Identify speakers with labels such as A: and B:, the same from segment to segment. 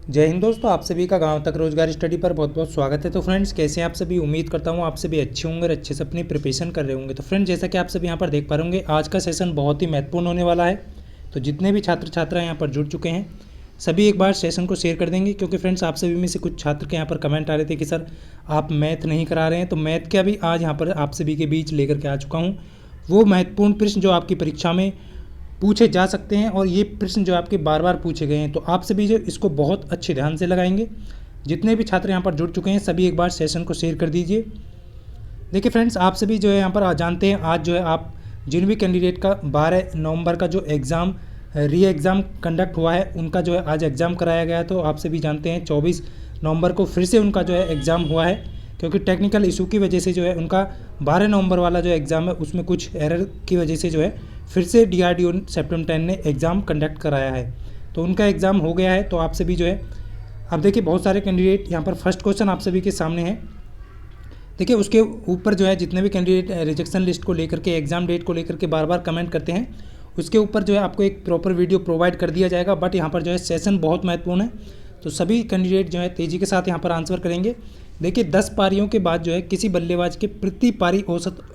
A: जय हिंद दोस्तों, आप सभी का गांव तक रोजगार स्टडी पर बहुत बहुत स्वागत है। तो फ्रेंड्स, कैसे हैं आप सभी? उम्मीद करता हूं आप सभी अच्छे होंगे और अच्छे से अपनी प्रिपरेशन कर रहे होंगे। तो फ्रेंड्स, जैसा कि आप सभी यहां पर देख पा रहे होंगे, आज का सेशन बहुत ही महत्वपूर्ण होने वाला है। तो जितने भी छात्र छात्रा यहां पर जुड़ चुके हैं, सभी एक बार सेशन को शेयर कर देंगे, क्योंकि फ्रेंड्स आप सभी में से कुछ छात्र के यहाँ पर कमेंट आ रहे थे कि सर आप मैथ नहीं करा रहे हैं। तो मैथ का भी आज यहाँ पर आप सभी के बीच लेकर के आ चुका हूँ, वो महत्वपूर्ण प्रश्न जो आपकी परीक्षा में पूछे जा सकते हैं। और ये प्रश्न जो आपके बार बार पूछे गए हैं, तो आप सभी जो इसको बहुत अच्छे ध्यान से लगाएंगे। जितने भी छात्र यहाँ पर जुड़ चुके हैं, सभी एक बार सेशन को शेयर कर दीजिए। देखिए फ्रेंड्स, आप सभी जो है यहाँ पर जानते हैं, आज जो है आप जिन भी कैंडिडेट का 12 नवंबर का जो एग्ज़ाम री एग्ज़ाम कंडक्ट हुआ है, उनका जो है आज एग्ज़ाम कराया गया। तो आप सभी जानते हैं 24 नवंबर को फिर से उनका जो है एग्ज़ाम हुआ है, क्योंकि टेक्निकल इशू की वजह से जो है उनका 12 नवंबर वाला जो एग्ज़ाम है उसमें कुछ एरर की वजह से जो है फिर से DRDO सेप्टेम्बर 10 ने एग्ज़ाम कंडक्ट कराया है। तो उनका एग्ज़ाम हो गया है। तो आप सभी जो है, अब देखिए बहुत सारे कैंडिडेट यहाँ पर फर्स्ट क्वेश्चन आप सभी के सामने है। देखिए उसके ऊपर जो है जितने भी कैंडिडेट रिजेक्शन लिस्ट को लेकर के, एग्ज़ाम डेट को लेकर के बार बार कमेंट करते हैं, उसके ऊपर जो है आपको एक प्रॉपर वीडियो प्रोवाइड कर दिया जाएगा। बट यहाँ पर जो है सेशन बहुत महत्वपूर्ण है, तो सभी कैंडिडेट जो है तेज़ी के साथ यहाँ पर आंसर करेंगे। देखिए 10 पारियों के बाद जो है किसी बल्लेबाज के प्रति पारी औसत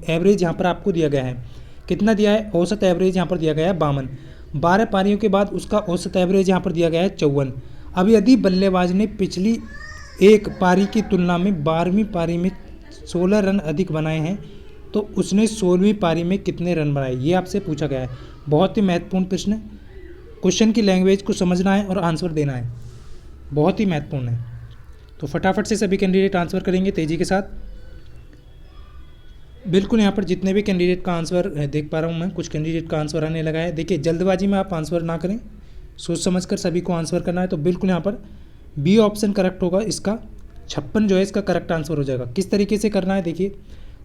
A: एवरेज यहाँ पर आपको दिया गया है। कितना दिया है? औसत एवरेज यहाँ पर दिया गया है 52। 12 पारियों के बाद उसका औसत एवरेज यहाँ पर दिया गया है 54। अब यदि बल्लेबाज ने पिछली एक पारी की तुलना में 12वीं पारी में 16 रन अधिक बनाए हैं, तो उसने 16वीं पारी में कितने रन बनाए, ये आपसे पूछा गया है। बहुत ही महत्वपूर्ण प्रश्न है। क्वेश्चन की लैंग्वेज को समझना है और आंसर देना है, बहुत ही महत्वपूर्ण है। तो फटाफट से सभी कैंडिडेट आंसर करेंगे तेज़ी के साथ। बिल्कुल यहाँ पर जितने भी कैंडिडेट का आंसर देख पा रहा हूँ मैं, कुछ कैंडिडेट का आंसर आने लगा है। देखिए जल्दबाजी में आप आंसर ना करें, सोच समझकर सभी को आंसर करना है। तो बिल्कुल यहाँ पर बी ऑप्शन करेक्ट होगा, इसका 56 जो है इसका करेक्ट आंसर हो जाएगा। किस तरीके से करना है? देखिए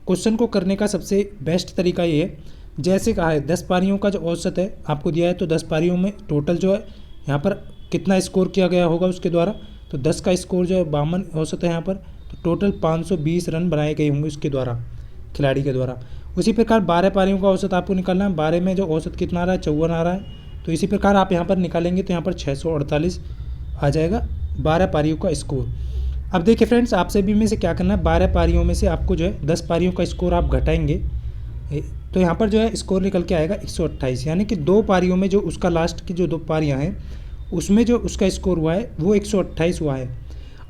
A: क्वेश्चन को करने का सबसे बेस्ट तरीका ये है, जैसे कहा है 10 पारियों का जो औसत है आपको दिया है, तो 10 पारियों में टोटल जो है यहाँ पर कितना स्कोर किया गया होगा उसके द्वारा। तो 10 का स्कोर जो है 52 औसत है यहाँ पर, तो टोटल 520 रन बनाए गए होंगे उसके द्वारा, खिलाड़ी के द्वारा। उसी प्रकार 12 पारियों का औसत आपको निकालना है। 12 में जो औसत कितना आ रहा है? 54 आ रहा है। तो इसी प्रकार आप यहाँ पर निकालेंगे तो यहाँ पर 648 आ जाएगा 12 पारियों का स्कोर। अब देखिए फ्रेंड्स, आप सभी में से क्या करना है, 12 पारियों में से आपको जो है 10 पारियों का स्कोर आप घटाएंगे, तो यहाँ पर जो है स्कोर निकल के आएगा 128। यानी कि 2 पारियों में जो उसका लास्ट की जो 2 पारियाँ हैं उसमें जो उसका स्कोर हुआ है वो 128 हुआ है।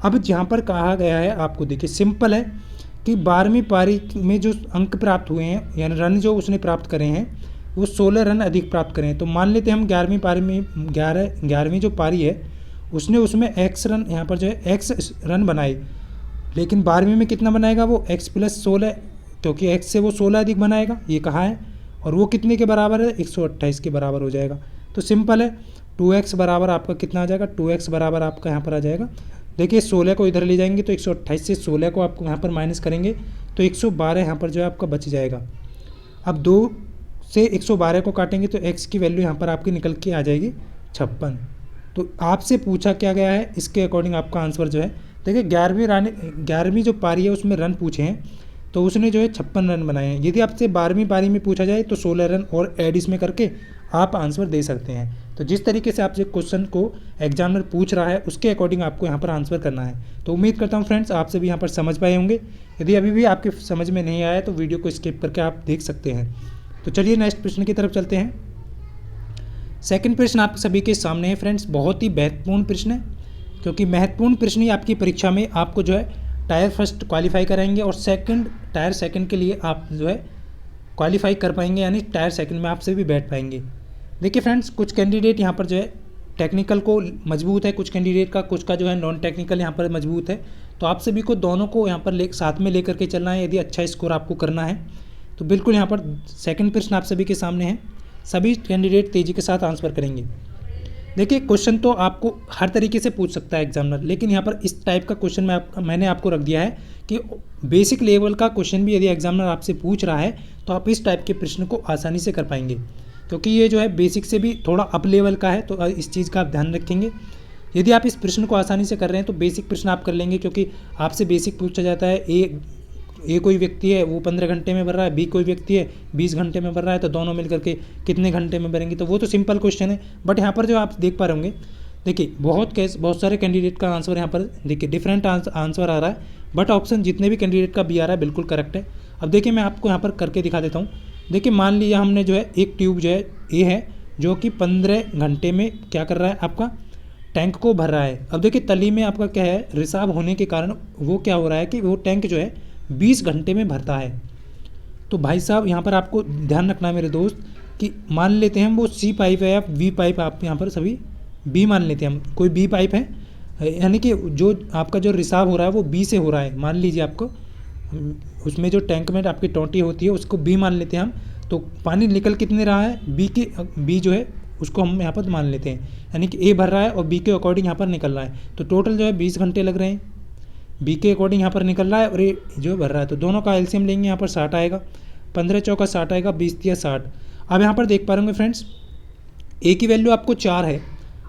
A: अब जहाँ पर कहा गया है आपको, देखिए सिंपल है कि 12वीं पारी में जो अंक प्राप्त हुए हैं, यानी रन जो उसने प्राप्त करे हैं, वो 16 रन अधिक प्राप्त करें। तो मान लेते हैं हम 11वीं पारी में 11वीं जो पारी है उसने उसमें x रन, यहाँ पर जो है x रन बनाए, लेकिन 12वीं में कितना बनाएगा? वो x + 16, क्योंकि x से वो 16 अधिक बनाएगा, ये कहा है। और वो कितने के बराबर है? 128 के बराबर हो जाएगा। तो सिंपल है, 2x बराबर आपका कितना आ जाएगा? 2x बराबर आपका यहाँ पर आ जाएगा। देखिए 16 को इधर ले जाएंगे तो 128 से 16 को आपको यहाँ पर माइनस करेंगे तो 112 यहाँ पर जो है आपका बच जाएगा। अब 2 से 112 को काटेंगे तो x की वैल्यू यहाँ पर आपकी निकल के आ जाएगी 56। तो आपसे पूछा क्या गया है, इसके अकॉर्डिंग आपका आंसर जो है, देखिए 11वीं जो पारी है उसमें रन पूछे हैं, तो उसने जो है 56 रन बनाए हैं। यदि आपसे 12वीं पारी में पूछा जाए तो 16 रन और ऐड इसमें करके आप आंसर दे सकते हैं। तो जिस तरीके से आपसे क्वेश्चन को एग्जामिनर पूछ रहा है उसके अकॉर्डिंग आपको यहाँ पर आंसर करना है। तो उम्मीद करता हूँ फ्रेंड्स आप सभी यहाँ पर समझ पाए होंगे। यदि अभी भी आपके समझ में नहीं आया तो वीडियो को स्किप करके आप देख सकते हैं। तो चलिए नेक्स्ट प्रश्न की तरफ चलते हैं। सेकंड प्रश्न आप सभी के सामने है फ्रेंड्स, बहुत ही महत्वपूर्ण प्रश्न है, क्योंकि महत्वपूर्ण प्रश्न ही आपकी परीक्षा में आपको जो है टायर फर्स्ट क्वालिफाई कराएंगे और टायर सेकंड के लिए आप जो है क्वालिफाई कर पाएंगे, यानी टायर सेकंड में आपसे भी बैठ पाएंगे। देखिए फ्रेंड्स, कुछ कैंडिडेट यहाँ पर जो है टेक्निकल को मजबूत है, कुछ कैंडिडेट का कुछ का जो है नॉन टेक्निकल यहाँ पर मजबूत है। तो आप सभी को दोनों को यहाँ पर साथ में लेकर के चलना है, यदि अच्छा स्कोर आपको करना है। तो बिल्कुल यहाँ पर सेकंड प्रश्न आप सभी के सामने है, सभी कैंडिडेट तेज़ी के साथ आंसर करेंगे। देखिए क्वेश्चन तो आपको हर तरीके से पूछ सकता है एग्जामिनर, लेकिन यहाँ पर इस टाइप का क्वेश्चन मैंने आपको रख दिया है कि बेसिक लेवल का क्वेश्चन भी यदि एग्जामिनर आपसे पूछ रहा है तो आप इस टाइप के प्रश्न को आसानी से कर पाएंगे, क्योंकि ये जो है बेसिक से भी थोड़ा अप लेवल का है। तो इस चीज़ का आप ध्यान रखेंगे। यदि आप इस प्रश्न को आसानी से कर रहे हैं तो बेसिक प्रश्न आप कर लेंगे, क्योंकि आपसे बेसिक पूछा जाता है। ए कोई व्यक्ति है वो 15 घंटे में भर रहा है, बी कोई व्यक्ति है 20 घंटे में भर रहा है, तो दोनों मिलकर के कितने घंटे में भरेंगे? तो वो तो सिंपल क्वेश्चन है। बट यहाँ पर जो आप देख पा रहे होंगे देखिए बहुत सारे कैंडिडेट का आंसर यहाँ पर देखिए डिफरेंट आंसर आ रहा है, बट ऑप्शन जितने भी कैंडिडेट का बी आ रहा है बिल्कुल करेक्ट है। अब देखिए मैं आपको यहाँ पर करके दिखा देता हूँ। देखिए मान लिया हमने जो है एक ट्यूब जो है ए है जो कि 15 घंटे में क्या कर रहा है, आपका टैंक को भर रहा है। अब देखिए तली में आपका क्या है, रिसाव होने के कारण वो क्या हो रहा है कि वो टैंक जो है 20 घंटे में भरता है। तो भाई साहब यहाँ पर आपको ध्यान रखना है मेरे दोस्त कि मान लेते हैं हम वो सी पाइप है या वी पाइप, आप यहाँ पर सभी बी मान लेते हैं हम, कोई बी पाइप है, यानी कि जो आपका जो रिसाव हो रहा है वो बी से हो रहा है। मान लीजिए आपको उसमें जो टैंक में आपकी टोंटी होती है उसको बी मान लेते हैं हम, तो पानी निकल कितने रहा है बी जो है उसको हम यहाँ पर मान लेते हैं, यानी कि ए भर रहा है और बी के अकॉर्डिंग यहाँ पर निकल रहा है। तो टोटल जो है 20 घंटे लग रहे हैं, बी के अकॉर्डिंग यहाँ पर निकल रहा है और ए जो भर रहा है। तो दोनों का एलसीएम लेंगे, यहाँ पर 60 आएगा, 15 चौका 60 आएगा, 20 दिया 60। अब यहाँ पर देख पा रहे होंगे फ्रेंड्स ए की वैल्यू आपको 4 है,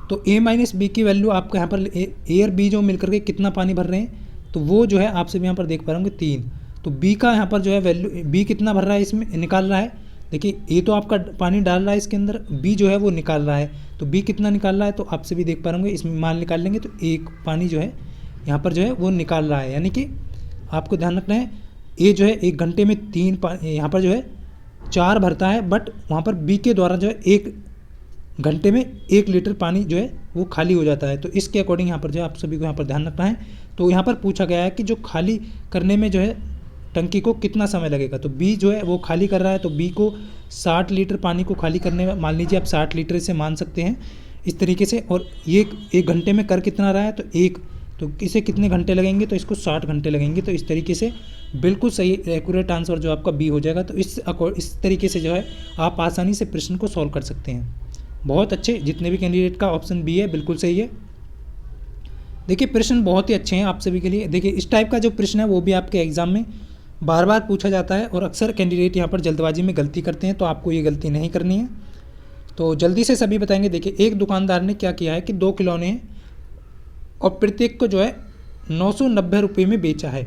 A: तो ए माइनस बी की वैल्यू आपको यहाँ पर ए और बी जो मिलकर के कितना पानी भर रहे हैं, तो वो जो है आप सभी यहाँ पर देख पा रहे होंगे 3। तो बी का यहाँ पर जो है वैल्यू बी कितना भर रहा है इसमें निकाल रहा है। देखिए ए तो आपका पानी डाल रहा है इसके अंदर, बी जो है वो निकाल रहा है। तो बी कितना निकाल रहा है, तो आप सभी देख पा रहे होंगे इसमें मान निकाल लेंगे तो एक पानी जो है यहाँ पर जो है वो निकाल रहा है, यानी कि आपको ध्यान रखना है ए जो है 1 घंटे में 3 यहाँ पर जो है 4 भरता है, बट वहाँ पर बी के द्वारा जो है 1 घंटे में 1 लीटर पानी जो है वो खाली हो जाता है। तो इसके अकॉर्डिंग यहाँ पर जो है आप सभी को यहाँ पर ध्यान रखना है। तो यहाँ पर पूछा गया है कि जो खाली करने में जो है टंकी को कितना समय लगेगा, तो बी जो है वो खाली कर रहा है, तो बी को 60 लीटर पानी को खाली करने में मान लीजिए आप 60 लीटर से मान सकते हैं इस तरीके से, और ये 1 घंटे में कर कितना रहा है, तो इसे कितने घंटे लगेंगे, तो इसको 60 घंटे लगेंगे। तो इस तरीके से बिल्कुल सही एक्यूरेट आंसर जो आपका बी हो जाएगा। तो इस तरीके से जो है आप आसानी से प्रश्न को सॉल्व कर सकते हैं। बहुत अच्छे, जितने भी कैंडिडेट का ऑप्शन बी है बिल्कुल सही है। देखिए प्रश्न बहुत ही अच्छे हैं आप सभी के लिए। देखिए इस टाइप का जो प्रश्न है वो भी आपके एग्जाम में बार बार पूछा जाता है, और अक्सर कैंडिडेट यहाँ पर जल्दबाजी में गलती करते हैं, तो आपको ये गलती नहीं करनी है। तो जल्दी से सभी बताएंगे। देखिए एक दुकानदार ने क्या किया है कि 2 खिलौने हैं और प्रत्येक को जो है 990 रुपये में बेचा है।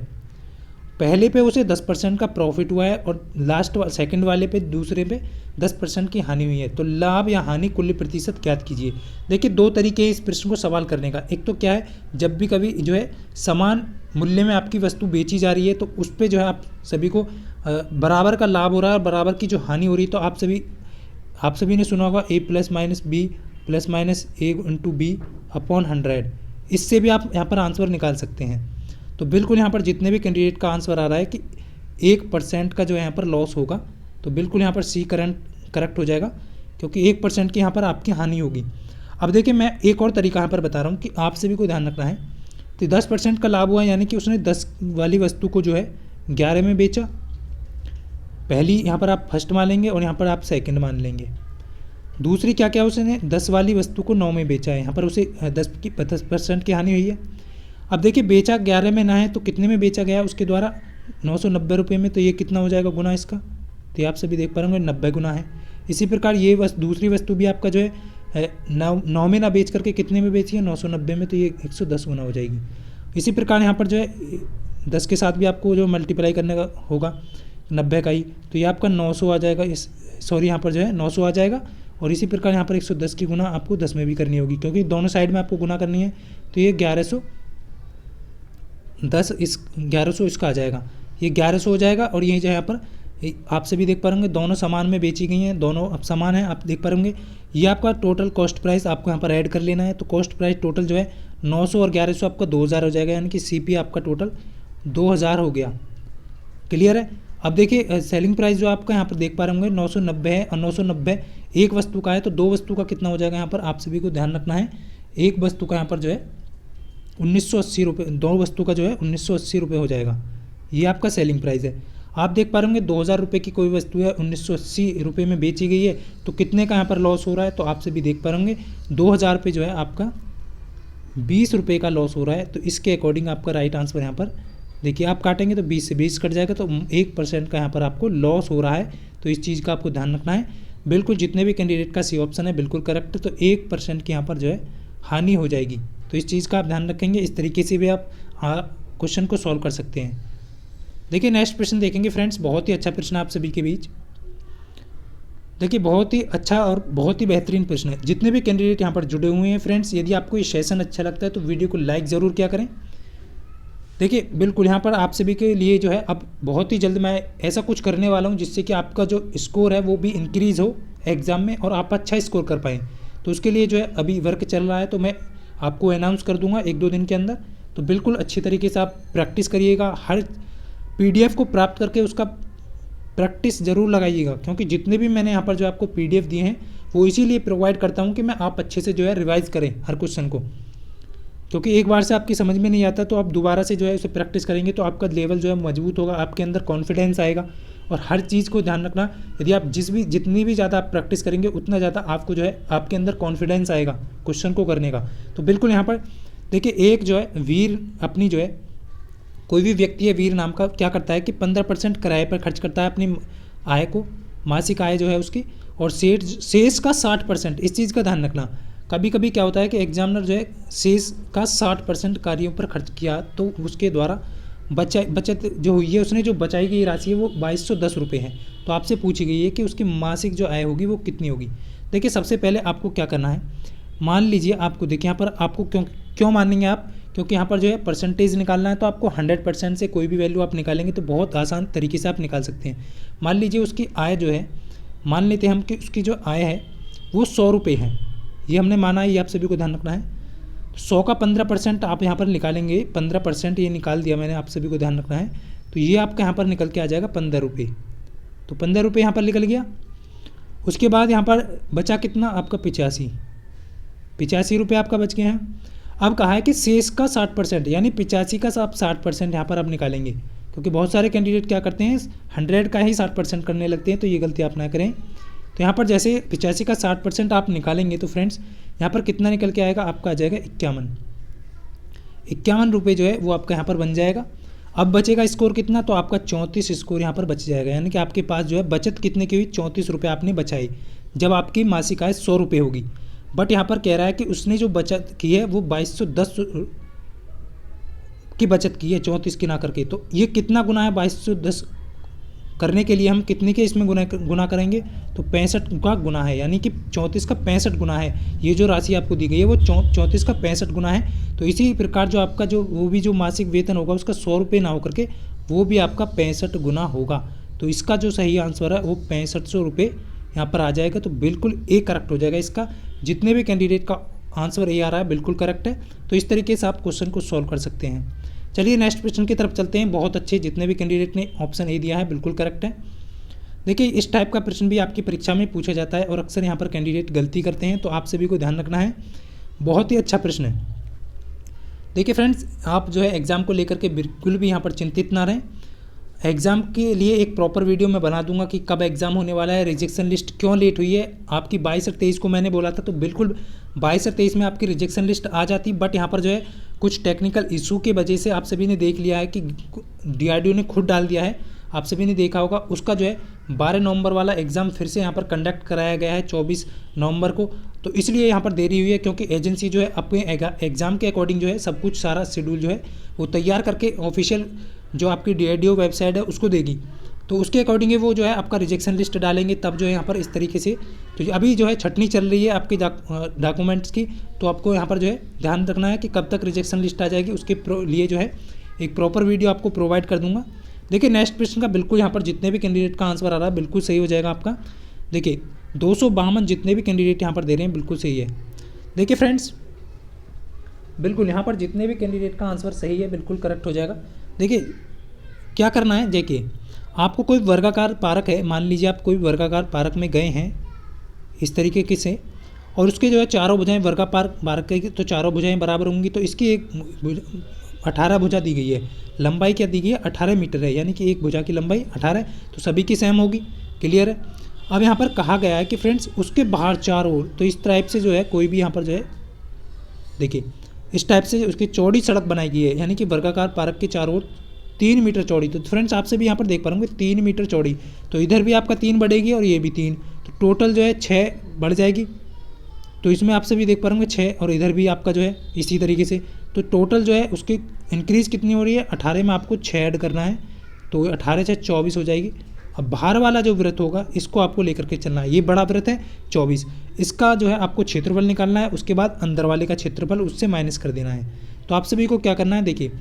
A: पहले पे उसे 10% का प्रॉफिट हुआ है और सेकंड वाले पे दूसरे पे 10% की हानि हुई है। तो लाभ या हानि कुल प्रतिशत ज्ञात कीजिए। देखिए 2 तरीके हैं इस प्रश्न को सवाल करने का। एक तो क्या है, जब भी कभी जो है समान मूल्य में आपकी वस्तु बेची जा रही है तो उस पर जो है आप सभी को बराबर का लाभ हो रहा है और बराबर की जो हानि हो रही है, तो आप सभी ने सुना होगा A plus minus B plus minus A into B upon 100। इससे भी आप यहाँ पर आंसर निकाल सकते हैं। तो बिल्कुल यहाँ पर जितने भी कैंडिडेट का आंसर आ रहा है कि 1% का जो यहाँ पर लॉस होगा, तो बिल्कुल यहाँ पर सी करेक्ट हो जाएगा, क्योंकि 1% की यहाँ पर आपकी हानि होगी। अब देखिए मैं एक और तरीका यहाँ पर बता रहा हूँ कि आप सभी को ध्यान रखना है। तो 10% का लाभ हुआ, यानी कि उसने 10 वाली वस्तु को जो है 11 में बेचा। पहली यहाँ पर आप फर्स्ट मान लेंगे और यहाँ पर आप सेकंड मान लेंगे। दूसरी क्या क्या उसने 10 वाली वस्तु को 9 में बेचा है, यहाँ पर उसे 10% की हानि हुई है। अब देखिए बेचा 11 में ना है तो कितने में बेचा गया उसके द्वारा, 990 रुपये में। तो ये कितना हो जाएगा गुना इसका, तो आप सभी देख पा रहे होंगे 90 गुना है। इसी प्रकार ये दूसरी वस्तु भी आपका जो है 9 में ना बेच करके कितने में बेची है, 990 में, तो ये 110 गुना हो जाएगी। इसी प्रकार यहाँ पर जो है 10 के साथ भी आपको जो मल्टीप्लाई करने का होगा 90 का ही, तो ये आपका 900 आ जाएगा। यहाँ पर जो है 900 आ जाएगा। और इसी प्रकार यहाँ पर 110 की गुना आपको 10 में भी करनी होगी, क्योंकि दोनों साइड में आपको गुना करनी है। तो ये 1110 इसका आ जाएगा, ये 1100 हो जाएगा। और ये जो है यहाँ पर आप सभी देख पा रहे दोनों समान में बेची गई हैं, दोनों अब समान है, आप देख पा रहे ये आपका टोटल कॉस्ट प्राइस आपको यहाँ पर ऐड कर लेना है। तो कॉस्ट प्राइस टोटल जो है 900 और 1100 आपका 2000 हो जाएगा, यानी कि सीपी आपका टोटल 2000 हो गया। क्लियर है। अब देखिए सेलिंग प्राइस जो आपका यहाँ पर देख पा रहे होंगे 990 है, और 990 एक वस्तु का है, तो 2 वस्तु का कितना हो जाएगा यहाँ पर आप सभी को ध्यान रखना है। एक वस्तु का यहाँ पर जो है 1980 रुपये, 2 वस्तु का जो है 1980 रुपये हो जाएगा। ये आपका सेलिंग प्राइस है। आप देख पा रहे होंगे 2000 रुपये की कोई वस्तु है 1980 रुपये में बेची गई है, तो कितने का यहाँ पर लॉस हो रहा है, तो आप सभी देख पा रहे होंगे 2000 पे जो है आपका 20 रुपये का लॉस हो रहा है। तो इसके अकॉर्डिंग आपका राइट आंसर यहाँ पर देखिए आप काटेंगे तो 20 से 20 कट जाएगा, तो 1% का यहाँ पर आपको लॉस हो रहा है। तो इस चीज़ का आपको ध्यान रखना है। बिल्कुल जितने भी कैंडिडेट का सी ऑप्शन है बिल्कुल करेक्ट है, तो 1% की यहाँ पर जो है हानि हो जाएगी। तो इस चीज़ का आप ध्यान रखेंगे। इस तरीके से भी आप क्वेश्चन को सॉल्व कर सकते हैं। देखिए नेक्स्ट प्रश्न देखेंगे फ्रेंड्स, बहुत ही अच्छा प्रश्न आप सभी के बीच। देखिए बहुत ही अच्छा और बहुत ही बेहतरीन प्रश्न है। जितने भी कैंडिडेट यहाँ पर जुड़े हुए हैं फ्रेंड्स, यदि आपको ये सेशन अच्छा लगता है तो वीडियो को लाइक ज़रूर क्या करें। देखिए बिल्कुल यहाँ पर आप सभी के लिए जो है अब बहुत ही जल्द मैं ऐसा कुछ करने वाला हूँ जिससे कि आपका जो स्कोर है वो भी इंक्रीज़ हो एग्ज़ाम में और आप अच्छा स्कोर कर पाएँ। तो उसके लिए जो है अभी वर्क चल रहा है, तो मैं आपको अनाउंस कर दूंगा 1-2 दिन के अंदर। तो बिल्कुल अच्छी तरीके से आप प्रैक्टिस करिएगा, हर PDF को प्राप्त करके उसका प्रैक्टिस ज़रूर लगाइएगा, क्योंकि जितने भी मैंने यहाँ पर जो आपको PDF दिए हैं वो इसीलिए प्रोवाइड करता हूँ कि मैं आप अच्छे से जो है रिवाइज़ करें हर क्वेश्चन को, क्योंकि एक बार से आपकी समझ में नहीं आता तो आप दोबारा से जो है उसे प्रैक्टिस करेंगे तो आपका लेवल जो है मजबूत होगा, आपके अंदर कॉन्फिडेंस आएगा। और हर चीज़ को ध्यान रखना, यदि आप जितनी भी ज़्यादा आप प्रैक्टिस करेंगे उतना ज़्यादा आपको जो है आपके अंदर कॉन्फिडेंस आएगा क्वेश्चन को करने का। तो बिल्कुल यहाँ पर देखिए एक जो है वीर अपनी जो है कोई भी व्यक्ति है वीर नाम का, क्या करता है कि 15% किराए पर खर्च करता है अपनी आय को, मासिक आय जो है उसकी, और शेष का 60%। इस चीज़ का ध्यान रखना। कभी कभी क्या होता है कि एग्जामिनर जो है शेष का 60% कार्यों पर खर्च किया तो उसके द्वारा बचत जो हुई है, उसने जो बचाई गई राशि है वो 2210 रुपये है। तो आपसे पूछी गई है कि उसकी मासिक जो आय होगी वो कितनी होगी। देखिए सबसे पहले आपको क्या करना है, मान लीजिए आपको देखिए यहाँ पर आपको क्यों मानेंगे आप, क्योंकि यहाँ पर जो है परसेंटेज निकालना है तो आपको 100% से कोई भी वैल्यू आप निकालेंगे तो बहुत आसान तरीके से आप निकाल सकते हैं। मान लीजिए उसकी आय जो है, मान लेते हैं हम कि उसकी जो आय है वो 100 रुपये है, ये हमने माना है, ये आप सभी को ध्यान रखना है। 100 का 15% आप यहाँ पर निकालेंगे, 15% ये निकाल दिया मैंने, आप सभी को ध्यान रखना है। तो ये आपका यहाँ पर निकल के आ जाएगा 15 रुपये। तो 15 रुपये यहाँ पर निकल गया। उसके बाद यहाँ पर बचा कितना आपका 85 रुपये आपका बच गए हैं। अब कहा है कि शेष का 60%, यानी 85 का आप 60% यहाँ पर आप निकालेंगे, क्योंकि बहुत सारे कैंडिडेट क्या करते हैं 100 का ही 60% करने लगते हैं, तो ये गलती आप ना करें। तो यहाँ पर जैसे 85 का 60% आप निकालेंगे तो फ्रेंड्स यहाँ पर कितना निकल के आएगा, आपका आ जाएगा 51 रुपये जो है वो आपका यहाँ पर बन जाएगा। अब बचेगा स्कोर कितना, तो आपका 34 स्कोर यहाँ पर बच जाएगा, यानी कि आपके पास जो है बचत कितने की हुई, 34 रुपये आपने बचाई जब आपकी मासिक आय 100 रुपये होगी। बट यहाँ पर कह रहा है कि उसने जो बचत की है वो 2210 की बचत की है, 34 की ना करके। तो ये कितना गुना है, 2210 करने के लिए हम कितने के इसमें गुना करेंगे, तो 65 का गुना है, यानी कि 34 का 65 गुना है। ये जो राशि आपको दी गई है वो 34 का 65 गुना है। तो इसी प्रकार जो आपका जो वो भी जो मासिक वेतन होगा उसका 100 रुपये ना होकर के वो भी आपका 65 गुना होगा। तो इसका जो सही आंसर है वो 6500 रुपये यहाँ पर आ जाएगा। तो बिल्कुल ए करेक्ट हो जाएगा इसका। जितने भी कैंडिडेट का आंसर ए आ रहा है बिल्कुल करेक्ट है। तो इस तरीके से आप क्वेश्चन को सॉल्व कर सकते हैं। चलिए नेक्स्ट प्रश्न की तरफ चलते हैं। बहुत अच्छे, जितने भी कैंडिडेट ने ऑप्शन ए दिया है बिल्कुल करेक्ट है। देखिए इस टाइप का प्रश्न भी आपकी परीक्षा में पूछा जाता है और अक्सर यहाँ पर कैंडिडेट गलती करते हैं, तो आप सभी को ध्यान रखना है। बहुत ही अच्छा प्रश्न है। देखिए फ्रेंड्स, आप जो है एग्ज़ाम को लेकर के बिल्कुल भी यहाँ पर चिंतित ना रहें। एग्ज़ाम के लिए एक प्रॉपर वीडियो मैं बना दूंगा कि कब एग्ज़ाम होने वाला है, रिजेक्शन लिस्ट क्यों लेट हुई है। आपकी 22 और 23 को मैंने बोला था, तो बिल्कुल 22 और 23 में आपकी रिजेक्शन लिस्ट आ जाती, बट यहाँ पर जो है कुछ टेक्निकल इशू की वजह से आप सभी ने देख लिया है कि DRDO ने खुद डाल दिया है, आप सभी ने देखा होगा। उसका जो है 12 नवंबर वाला एग्ज़ाम फिर से यहाँ पर कंडक्ट कराया गया है 24 नवंबर को। तो इसलिए यहाँ पर देरी हुई है, क्योंकि एजेंसी जो है अपने एग्ज़ाम के अकॉर्डिंग जो है सब कुछ सारा शेड्यूल जो है वो तैयार करके ऑफिशियल जो आपकी DRDO वेबसाइट है उसको देगी। तो उसके अकॉर्डिंग वो जो है आपका रिजेक्शन लिस्ट डालेंगे, तब जो है यहाँ पर इस तरीके से। तो अभी जो है छटनी चल रही है आपकी डॉक्यूमेंट्स की, तो आपको यहाँ पर जो है ध्यान रखना है कि कब तक रिजेक्शन लिस्ट आ जाएगी। उसके लिए जो है एक प्रॉपर वीडियो आपको प्रोवाइड कर दूंगा। देखिए नेक्स्ट प्रश्न का बिल्कुल यहाँ पर जितने भी कैंडिडेट का आंसर आ रहा है बिल्कुल सही हो जाएगा आपका। देखिए 252 जितने भी कैंडिडेट यहाँ पर दे रहे हैं बिल्कुल सही है। देखिए फ्रेंड्स, बिल्कुल यहाँ पर जितने भी कैंडिडेट का आंसर सही है बिल्कुल करेक्ट हो जाएगा। देखिए क्या करना है, देखिए आपको कोई वर्गाकार पार्क है, मान लीजिए आप कोई वर्गाकार पार्क में गए हैं इस तरीके से, और उसके जो है चारों भुजाएं वर्गाकार पार्क की, तो चारों भुजाएं बराबर होंगी। तो इसकी एक 18 भुजा दी गई है, लंबाई क्या दी गई है 18 मीटर है, यानी कि एक भुजा की लंबाई 18 है, तो सभी की सेम होगी। क्लियर है। अब यहाँ पर कहा गया है कि फ्रेंड्स उसके बाहर चारों ओर, तो इस टाइप से जो है कोई भी यहाँ पर जो है देखिए इस टाइप से उसकी चौड़ी सड़क बनाई गई है, यानी कि वर्गाकार पार्क के चारों ओर 3 मीटर चौड़ी। तो फ्रेंड्स आपसे भी यहाँ पर देख पा रहे होंगे 3 मीटर चौड़ी, तो इधर भी आपका 3 बढ़ेगी और ये भी 3, तो टोटल जो है 6 बढ़ जाएगी। तो इसमें आपसे भी देख पा रहे होंगे 6, और इधर भी आपका जो है इसी तरीके से। तो टोटल जो है उसकी इंक्रीज़ कितनी हो रही है, 18 में आपको 6 ऐड करना है, तो 18 से 24 हो जाएगी। अब बाहर वाला जो वृत्त होगा इसको आपको लेकर के चलना है। ये बड़ा वृत्त है 24, इसका जो है आपको क्षेत्रफल निकालना है, उसके बाद अंदर वाले का क्षेत्रफल उससे माइनस कर देना है। तो आप सभी को क्या करना है, देखिए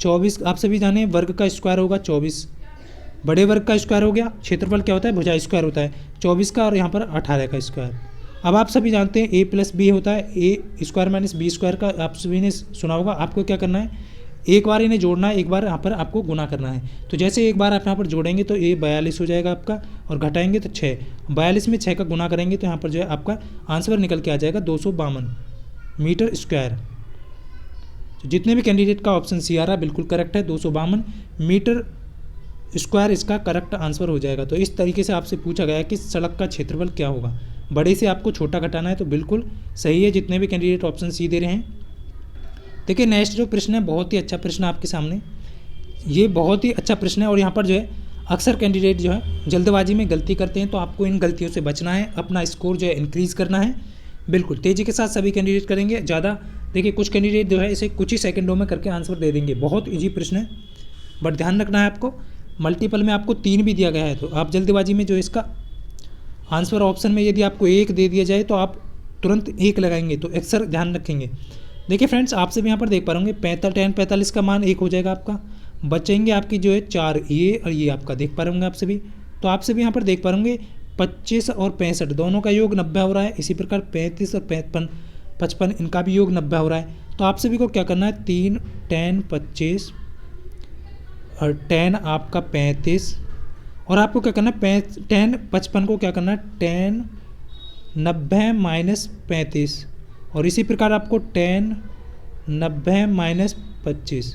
A: 24 आप सभी जाने वर्ग का स्क्वायर होगा 24, बड़े वर्ग का स्क्वायर हो गया, क्षेत्रफल क्या होता है भुजा स्क्वायर होता है 24 का, और यहाँ पर 18 का स्क्वायर। अब आप सभी जानते हैं a प्लस बी होता है a square minus B square का, आप सभी ने सुना होगा। आपको क्या करना है, एक बार इन्हें जोड़ना है, एक बार यहाँ पर आपको गुना करना है। तो जैसे एक बार आप यहाँ पर जोड़ेंगे तो ये 42 हो जाएगा आपका, और घटाएंगे तो 6, 42 में 6 का गुना करेंगे तो यहाँ पर जो है आपका आंसर निकल के आ जाएगा 252 मीटर स्क्वायर। तो जितने भी कैंडिडेट का ऑप्शन सी आ रहा है बिल्कुल करेक्ट है, 252 मीटर स्क्वायर इसका करेक्ट आंसर हो जाएगा। तो इस तरीके से आपसे पूछा गया है कि सड़क का क्षेत्रफल क्या होगा, बड़े से आपको छोटा घटाना है, तो बिल्कुल सही है जितने भी कैंडिडेट ऑप्शन सी दे रहे हैं। देखिए नेक्स्ट जो प्रश्न है बहुत ही अच्छा प्रश्न आपके सामने, ये बहुत ही अच्छा प्रश्न है। और यहाँ पर जो है अक्सर कैंडिडेट जो है जल्दबाजी में गलती करते हैं, तो आपको इन गलतियों से बचना है, अपना स्कोर जो है इंक्रीज़ करना है। बिल्कुल तेज़ी के साथ सभी कैंडिडेट करेंगे, ज़्यादा देखिए कुछ कैंडिडेट जो है इसे कुछ ही सेकंडों में करके आंसर दे देंगे। बहुत ईजी प्रश्न है, बट ध्यान रखना है आपको, मल्टीपल में आपको 3 भी दिया गया है, तो आप जल्दबाजी में जो इसका आंसर ऑप्शन में यदि आपको 1 दे दिया जाए तो आप तुरंत 1 लगाएंगे, तो अक्सर ध्यान रखेंगे। देखिए फ्रेंड्स आपसे भी यहाँ पर देख पा रहे होंगे 45 का मान 1 हो जाएगा आपका, बचेंगे आपकी जो है 4 ये और ये आपका देख पा रहे होंगे आप सभी। तो आपसे भी यहाँ पर देख पा रहे होंगे 25 और 65 दोनों का योग 90 हो रहा है, इसी प्रकार 35 और 55 इनका भी योग 90 हो रहा है। तो आप सभी को क्या करना है, 3 10 25 और 10 आपका 35, और आपको क्या करना है 10 55 को क्या करना है 10 90 माइनस 35, और इसी प्रकार आपको 10 90 माइनस 25,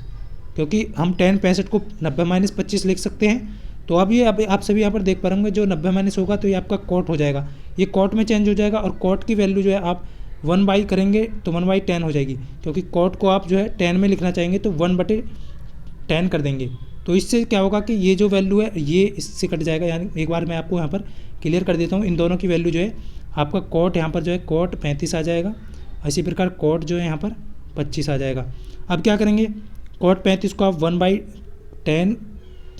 A: क्योंकि हम 10 65 को 90 माइनस 25 लिख सकते हैं। तो अब ये आप सभी यहाँ पर देख पा रहे होंगे जो 90 माइनस होगा तो ये आपका कॉट हो जाएगा, ये कॉट में चेंज हो जाएगा, और कॉट की वैल्यू जो है आप 1/, करेंगे तो 1/10 हो जाएगी, क्योंकि कॉट को आप जो है 10 में लिखना चाहेंगे तो 1/10 कर देंगे। तो इससे क्या होगा कि ये जो वैल्यू है ये इससे कट जाएगा, यानी एक बार मैं आपको यहाँ पर क्लियर कर देता हूँ, इन दोनों की वैल्यू जो है आपका कॉट यहाँ पर जो है कॉट 35 आ जाएगा, इसी प्रकार कॉट जो है यहाँ पर 25 आ जाएगा। अब क्या करेंगे, कॉट 35 को आप 1/10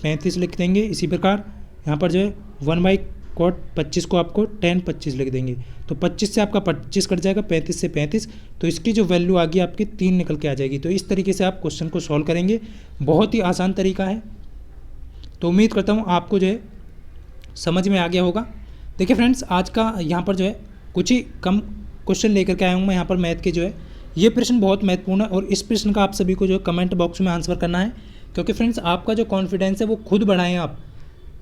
A: 35 लिख देंगे, इसी प्रकार यहाँ पर जो है 1/cot 25 को आपको 10 25 लिख देंगे, तो 25 से आपका 25 कट जाएगा, 35 से 35, तो इसकी जो वैल्यू आ गई आपकी 3 निकल के आ जाएगी। तो इस तरीके से आप क्वेश्चन को सॉल्व करेंगे, बहुत ही आसान तरीका है। तो उम्मीद करता हूँ आपको जो है समझ में आ गया होगा। देखिए फ्रेंड्स आज का यहाँ पर जो है कुछ ही कम क्वेश्चन लेकर के आया हूँ मैं यहाँ पर मैथ के जो है, ये प्रश्न बहुत महत्वपूर्ण है, और इस प्रश्न का आप सभी को जो है कमेंट बॉक्स में आंसर करना है, क्योंकि फ्रेंड्स आपका जो कॉन्फिडेंस है वो खुद बढ़ाएं आप।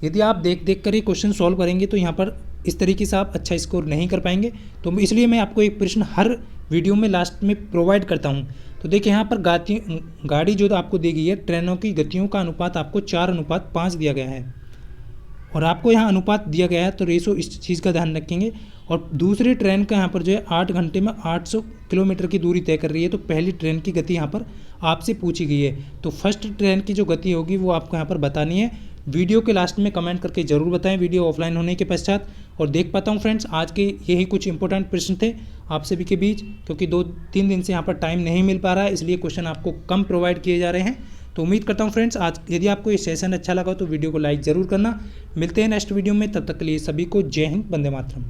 A: यदि आप देख कर ही क्वेश्चन सॉल्व करेंगे तो यहाँ पर इस तरीके से आप अच्छा स्कोर नहीं कर पाएंगे। तो इसलिए मैं आपको एक प्रश्न हर वीडियो में लास्ट में प्रोवाइड करता हूँ। तो देखिए यहाँ पर गाड़ी जो आपको दी गई है, ट्रेनों की गतियों का अनुपात आपको 4:5 दिया गया है, और आपको यहाँ अनुपात दिया गया है, तो रेशो इस चीज़ का ध्यान रखेंगे। और दूसरी ट्रेन का यहाँ पर जो है 8 घंटे में 800 किलोमीटर की दूरी तय कर रही है, तो पहली ट्रेन की गति यहाँ पर आपसे पूछी गई है। तो फर्स्ट ट्रेन की जो गति होगी वो आपको यहाँ पर बतानी है। वीडियो के लास्ट में कमेंट करके ज़रूर बताएं वीडियो ऑफलाइन होने के पश्चात। और देख पाता हूँ फ्रेंड्स आज के यही कुछ इंपॉर्टेंट प्रश्न थे आप सभी के बीच, क्योंकि 2-3 दिन से यहाँ पर टाइम नहीं मिल पा रहा है, इसलिए क्वेश्चन आपको कम प्रोवाइड किए जा रहे हैं। तो उम्मीद करता हूँ फ्रेंड्स आज यदि आपको ये सेशन अच्छा लगा तो वीडियो को लाइक ज़रूर करना। मिलते हैं नेक्स्ट वीडियो में, तब तक के लिए सभी को जय हिंद, वंदे मातरम।